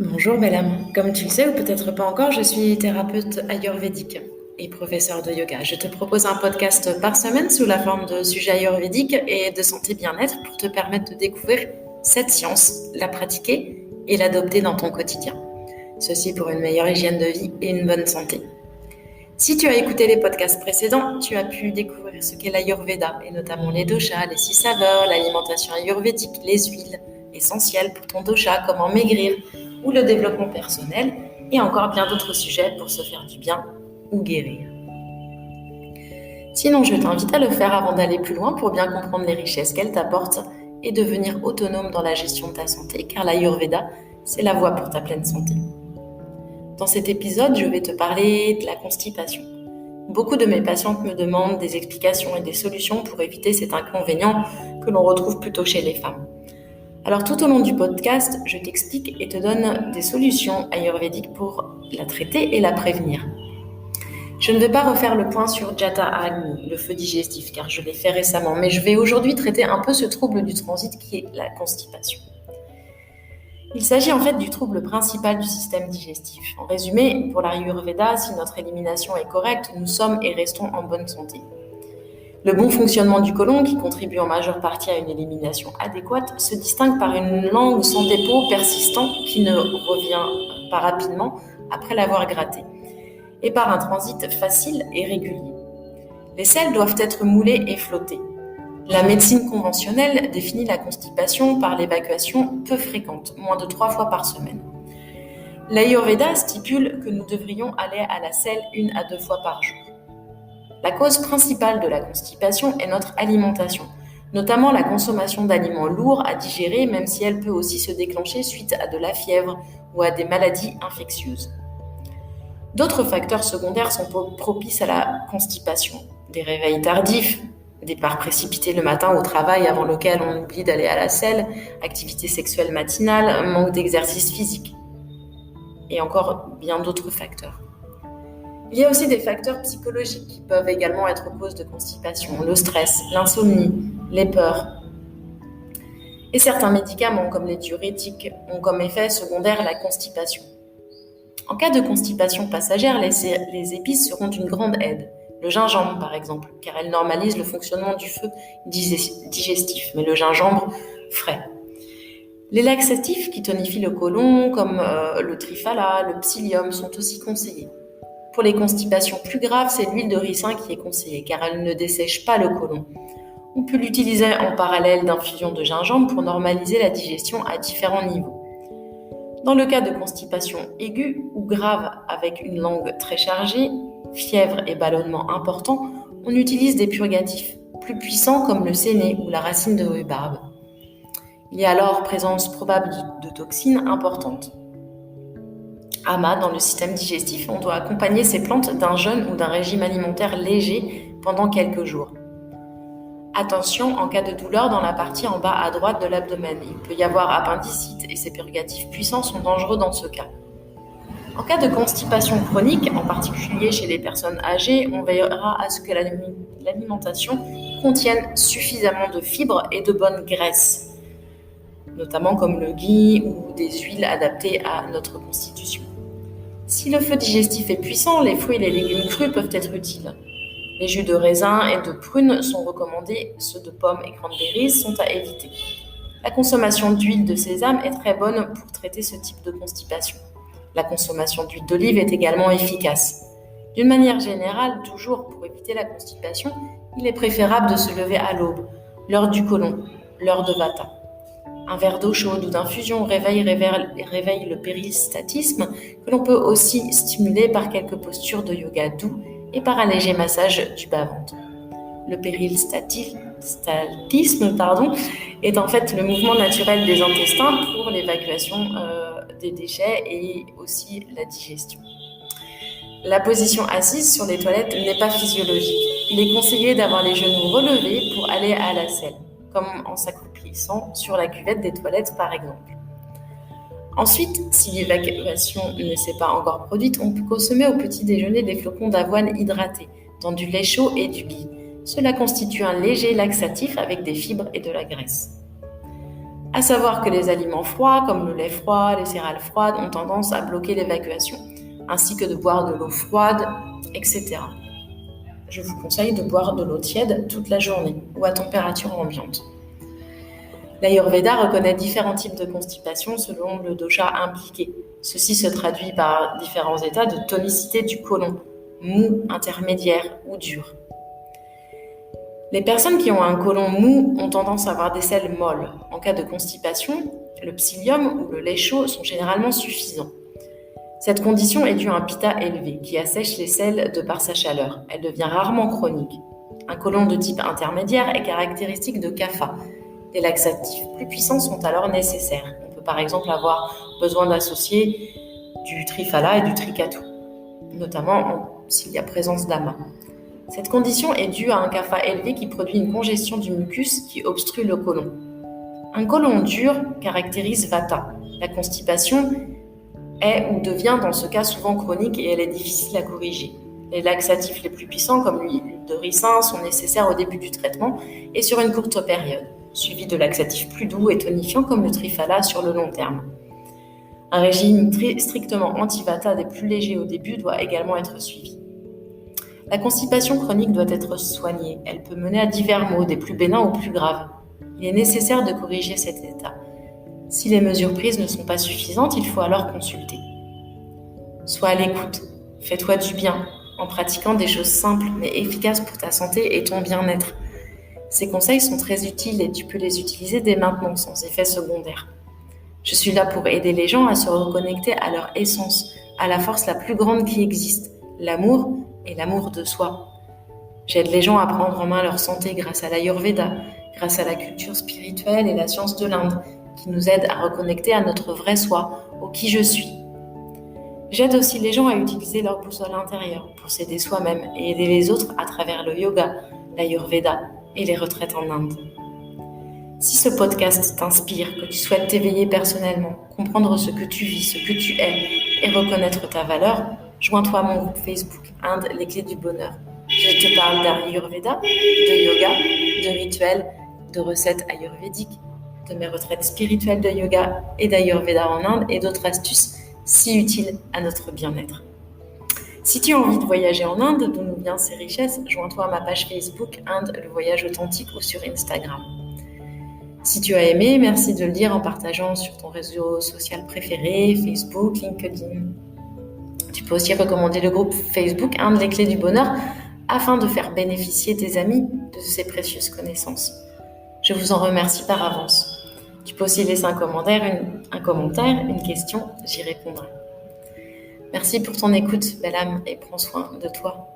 Bonjour belle âme. Comme tu le sais ou peut-être pas encore, je suis thérapeute ayurvédique et professeure de yoga. Je te propose un podcast par semaine sous la forme de sujets ayurvédiques et de santé bien-être pour te permettre de découvrir cette science, la pratiquer et l'adopter dans ton quotidien. Ceci pour une meilleure hygiène de vie et une bonne santé. Si tu as écouté les podcasts précédents, tu as pu découvrir ce qu'est l'Ayurveda et notamment les doshas, les 6 saveurs, l'alimentation ayurvédique, les huiles essentielles pour ton dosha, comment maigrir ou le développement personnel et encore bien d'autres sujets pour se faire du bien ou guérir. Sinon, je t'invite à le faire avant d'aller plus loin pour bien comprendre les richesses qu'elle t'apporte et devenir autonome dans la gestion de ta santé, car l'Ayurveda, c'est la voie pour ta pleine santé. Dans cet épisode, je vais te parler de la constipation. Beaucoup de mes patientes me demandent des explications et des solutions pour éviter cet inconvénient que l'on retrouve plutôt chez les femmes. Alors tout au long du podcast, je t'explique et te donne des solutions ayurvédiques pour la traiter et la prévenir. Je ne vais pas refaire le point sur Jata Agni, le feu digestif, car je l'ai fait récemment, mais je vais aujourd'hui traiter un peu ce trouble du transit qui est la constipation. Il s'agit en fait du trouble principal du système digestif. En résumé, pour l'Ayurveda, si notre élimination est correcte, nous sommes et restons en bonne santé. Le bon fonctionnement du côlon, qui contribue en majeure partie à une élimination adéquate, se distingue par une langue sans dépôt persistant qui ne revient pas rapidement après l'avoir gratté, et par un transit facile et régulier. Les selles doivent être moulées et flotter. La médecine conventionnelle définit la constipation par l'évacuation peu fréquente, moins de 3 fois par semaine. L'Ayurveda stipule que nous devrions aller à la selle 1 à 2 fois par jour. La cause principale de la constipation est notre alimentation, notamment la consommation d'aliments lourds à digérer, même si elle peut aussi se déclencher suite à de la fièvre ou à des maladies infectieuses. D'autres facteurs secondaires sont propices à la constipation. Des réveils tardifs, départ précipité le matin au travail avant lequel on oublie d'aller à la selle, activité sexuelle matinale, manque d'exercice physique, et encore bien d'autres facteurs. Il y a aussi des facteurs psychologiques qui peuvent également être cause de constipation, le stress, l'insomnie, les peurs. Et certains médicaments, comme les diurétiques, ont comme effet secondaire la constipation. En cas de constipation passagère, les épices seront d'une grande aide. Le gingembre, par exemple, car elle normalise le fonctionnement du feu digestif, mais le gingembre frais. Les laxatifs qui tonifient le côlon, comme le triphala, le psyllium, sont aussi conseillés. Pour les constipations plus graves, c'est l'huile de ricin qui est conseillée, car elle ne dessèche pas le côlon. On peut l'utiliser en parallèle d'infusions de gingembre pour normaliser la digestion à différents niveaux. Dans le cas de constipation aiguë ou grave avec une langue très chargée, fièvre et ballonnement importants, on utilise des purgatifs plus puissants comme le séné ou la racine de rhubarbe. Il y a alors présence probable de toxines importantes. AMA, dans le système digestif, on doit accompagner ces plantes d'un jeûne ou d'un régime alimentaire léger pendant quelques jours. Attention en cas de douleur dans la partie en bas à droite de l'abdomen. Il peut y avoir appendicite et ces purgatifs puissants sont dangereux dans ce cas. En cas de constipation chronique, en particulier chez les personnes âgées, on veillera à ce que l'alimentation contienne suffisamment de fibres et de bonnes graisses, notamment comme le ghee ou des huiles adaptées à notre constitution. Si le feu digestif est puissant, les fruits et les légumes crus peuvent être utiles. Les jus de raisin et de prune sont recommandés, ceux de pommes et cranberries sont à éviter. La consommation d'huile de sésame est très bonne pour traiter ce type de constipation. La consommation d'huile d'olive est également efficace. D'une manière générale, toujours pour éviter la constipation, il est préférable de se lever à l'aube, l'heure du côlon, l'heure de vata. Un verre d'eau chaude ou d'infusion réveille le péristaltisme, que l'on peut aussi stimuler par quelques postures de yoga doux et par un léger massage du bas-ventre. Le péristaltisme est en fait le mouvement naturel des intestins pour l'évacuation des déchets et aussi la digestion. La position assise sur les toilettes n'est pas physiologique. Il est conseillé d'avoir les genoux relevés pour aller à la selle, comme en s'accroupissant sur la cuvette des toilettes par exemple. Ensuite, si l'évacuation ne s'est pas encore produite, on peut consommer au petit déjeuner des flocons d'avoine hydratés, dans du lait chaud et du ghee. Cela constitue un léger laxatif avec des fibres et de la graisse. À savoir que les aliments froids, comme le lait froid, les céréales froides, ont tendance à bloquer l'évacuation, ainsi que de boire de l'eau froide, etc. Je vous conseille de boire de l'eau tiède toute la journée ou à température ambiante. L'Ayurveda reconnaît différents types de constipation selon le dosha impliqué. Ceci se traduit par différents états de tonicité du côlon, mou, intermédiaire ou dur. Les personnes qui ont un côlon mou ont tendance à avoir des selles molles. En cas de constipation, le psyllium ou le lait chaud sont généralement suffisants. Cette condition est due à un pitta élevé qui assèche les selles de par sa chaleur. Elle devient rarement chronique. Un côlon de type intermédiaire est caractéristique de kapha. Les laxatifs plus puissants sont alors nécessaires. On peut par exemple avoir besoin d'associer du triphala et du trikatu, notamment s'il y a présence d'ama. Cette condition est due à un kapha élevé qui produit une congestion du mucus qui obstrue le côlon. Un côlon dur caractérise vata. La constipation est ou devient dans ce cas souvent chronique et elle est difficile à corriger. Les laxatifs les plus puissants comme l'huile de ricin sont nécessaires au début du traitement et sur une courte période, suivis de laxatifs plus doux et tonifiants comme le triphala sur le long terme. Un régime strictement anti-vata des plus légers au début doit également être suivi. La constipation chronique doit être soignée. Elle peut mener à divers maux, des plus bénins aux plus graves. Il est nécessaire de corriger cet état. Si les mesures prises ne sont pas suffisantes, il faut alors consulter. Sois à l'écoute, fais-toi du bien, en pratiquant des choses simples mais efficaces pour ta santé et ton bien-être. Ces conseils sont très utiles et tu peux les utiliser dès maintenant sans effet secondaire. Je suis là pour aider les gens à se reconnecter à leur essence, à la force la plus grande qui existe, l'amour et l'amour de soi. J'aide les gens à prendre en main leur santé grâce à l'Ayurveda, grâce à la culture spirituelle et la science de l'Inde, qui nous aident à reconnecter à notre vrai soi, au qui je suis. J'aide aussi les gens à utiliser leur boussole intérieure pour s'aider soi-même et aider les autres à travers le yoga, l'Ayurveda et les retraites en Inde. Si ce podcast t'inspire, que tu souhaites t'éveiller personnellement, comprendre ce que tu vis, ce que tu es et reconnaître ta valeur, joins-toi à mon groupe Facebook Inde, les clés du bonheur. Je te parle d'Ayurveda, de yoga, de rituels, de recettes ayurvédiques, de mes retraites spirituelles de yoga et d'Ayurveda en Inde et d'autres astuces si utiles à notre bien-être. Si tu as envie de voyager en Inde, d'où nous viennent ces richesses, joins-toi à ma page Facebook Inde, le voyage authentique ou sur Instagram. Si tu as aimé, merci de le dire en partageant sur ton réseau social préféré, Facebook, LinkedIn. Tu peux aussi recommander le groupe Facebook Inde, les clés du bonheur afin de faire bénéficier tes amis de ces précieuses connaissances. Je vous en remercie par avance. Tu peux aussi laisser un commentaire, une question, j'y répondrai. Merci pour ton écoute, belle âme, et prends soin de toi.